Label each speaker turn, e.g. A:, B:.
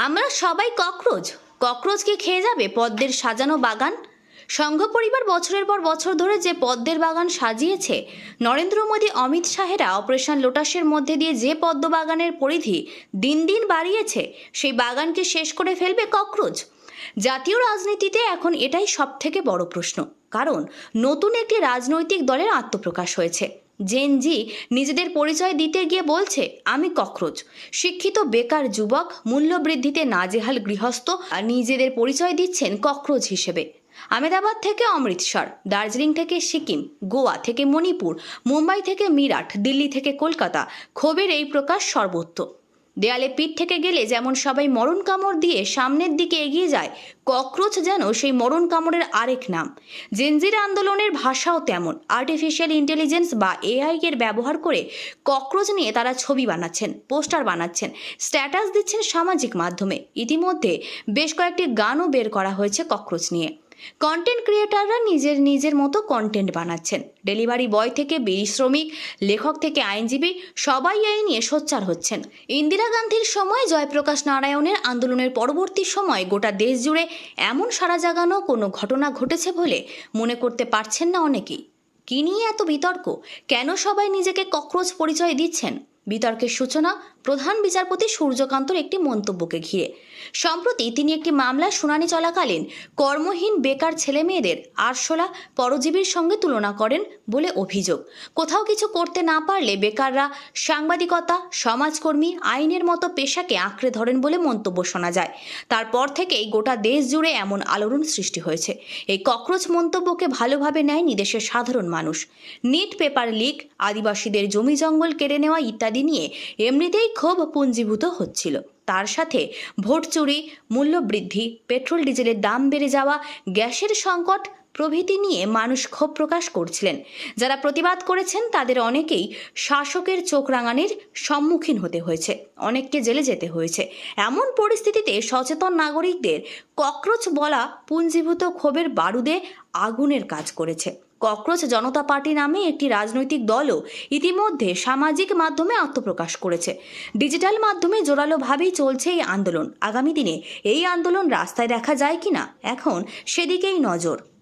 A: আমরা সবাই cockroach. Cockroach কি খেয়ে যাবে পদ্মের সাজানো বাগান? সংঘ পরিবার বছরের পর বছর ধরে যে পদ্মের বাগান সাজিয়েছে, নরেন্দ্র মোদী, অমিত শাহেরা অপারেশন লোটাসের মধ্যে দিয়ে যে পদ্ম বাগানের পরিধি দিন দিন বাড়িয়েছে, সেই বাগানকে শেষ করে ফেলবে ককরোচ? জাতীয় রাজনীতিতে এখন এটাই সবথেকে বড় প্রশ্ন। কারণ নতুন একটি রাজনৈতিক দলের আত্মপ্রকাশ হয়েছে। জেন জি নিজেদের পরিচয় দিতে গিয়ে বলছে, আমি ককরোচ। শিক্ষিত বেকার যুবক, মূল্যবৃদ্ধিতে নাজেহাল গৃহস্থ আর নিজেদের পরিচয় দিচ্ছেন ককরোচ হিসেবে। আহমেদাবাদ থেকে অমৃতসর, দার্জিলিং থেকে সিকিম, গোয়া থেকে মণিপুর, মুম্বাই থেকে মিরাট, দিল্লি থেকে কলকাতা, ক্ষোভের এই প্রকাশ সর্বত্র। দেয়ালে পিঠ থেকে গেলে যেমন সবাই মরণ কামড় দিয়ে সামনের দিকে এগিয়ে যায়, ককরোচ যেন সেই মরণ কামড়ের আরেক নাম। জেনজির আন্দোলনের ভাষাও তেমন। আর্টিফিশিয়াল ইন্টেলিজেন্স বা এআই এর ব্যবহার করে ককরোচ নিয়ে তারা ছবি বানাচ্ছেন, পোস্টার বানাচ্ছেন, স্ট্যাটাস দিচ্ছেন সামাজিক মাধ্যমে। ইতিমধ্যে বেশ কয়েকটি গানও বের করা হয়েছে ককরোচ নিয়ে। কন্টেন্ট ক্রিয়েটাররা নিজের মতো কন্টেন্ট বানাচ্ছেন। ডেলিভারি বয় থেকে বিড়ি শ্রমিক, লেখক থেকে আইনজীবী, সবাই এই নিয়ে সোচ্চার হচ্ছেন। ইন্দিরা গান্ধীর সময় জয়প্রকাশ নারায়ণের আন্দোলনের পরবর্তী সময় গোটা দেশ জুড়ে এমন সাড়া জাগানো কোনো ঘটনা ঘটেছে বলে মনে করতে পারছেন না অনেকেই। কী নিয়ে এত বিতর্ক? কেন সবাই নিজেকে ককরোচ পরিচয় দিচ্ছেন? বিতর্কের সূচনা প্রধান বিচারপতি সূর্যকান্তর একটি মন্তব্যকে ঘিরে। সম্প্রতি তিনি একটি মামলার শুনানি চলাকালীন কর্মহীন বেকার ছেলেমেয়েদের আরশোলা পরজীবীর সঙ্গে তুলনা করেন বলে অভিযোগ। কোথাও কিছু করতে না পারলে বেকাররা সাংবাদিকতা, সমাজকর্মী, আইনের মতো পেশাকে আঁকড়ে ধরেন বলে মন্তব্য শোনা যায়। তারপর থেকেই গোটা দেশ জুড়ে এমন আলোড়ন সৃষ্টি হয়েছে। এই ককরোচ মন্তব্যকে ভালোভাবে নেয়নি দেশের সাধারণ মানুষ। নিট পেপার লিক, আদিবাসীদের জমি জঙ্গল কেড়ে নেওয়া ইত্যাদি নিয়ে এমনিতেই ক্ষোভ পুঞ্জীভূত হচ্ছিল। তার সাথে ভোট চুরি, মূল্যবৃদ্ধি, পেট্রোল ডিজেলের দাম বেড়ে যাওয়া, গ্যাসের সংকট প্রভৃতি নিয়ে মানুষ ক্ষোভ প্রকাশ করছিলেন। যারা প্রতিবাদ করেছেন তাদের অনেকেই শাসকের চোখ রাঙানির সম্মুখীন হতে হয়েছে, অনেককে জেলে যেতে হয়েছে। এমন পরিস্থিতিতে সচেতন নাগরিকদের ককরোচ বলা পুঞ্জীভূত ক্ষোভের বারুদে আগুনের কাজ করেছে। ককরোচ জনতা পার্টি নামে একটি রাজনৈতিক দলও ইতিমধ্যে সামাজিক মাধ্যমে আত্মপ্রকাশ করেছে। ডিজিটাল মাধ্যমে জোরালোভাবেই চলছে এই আন্দোলন। আগামী দিনে এই আন্দোলন রাস্তায় দেখা যায় কিনা, এখন সেদিকেই নজর।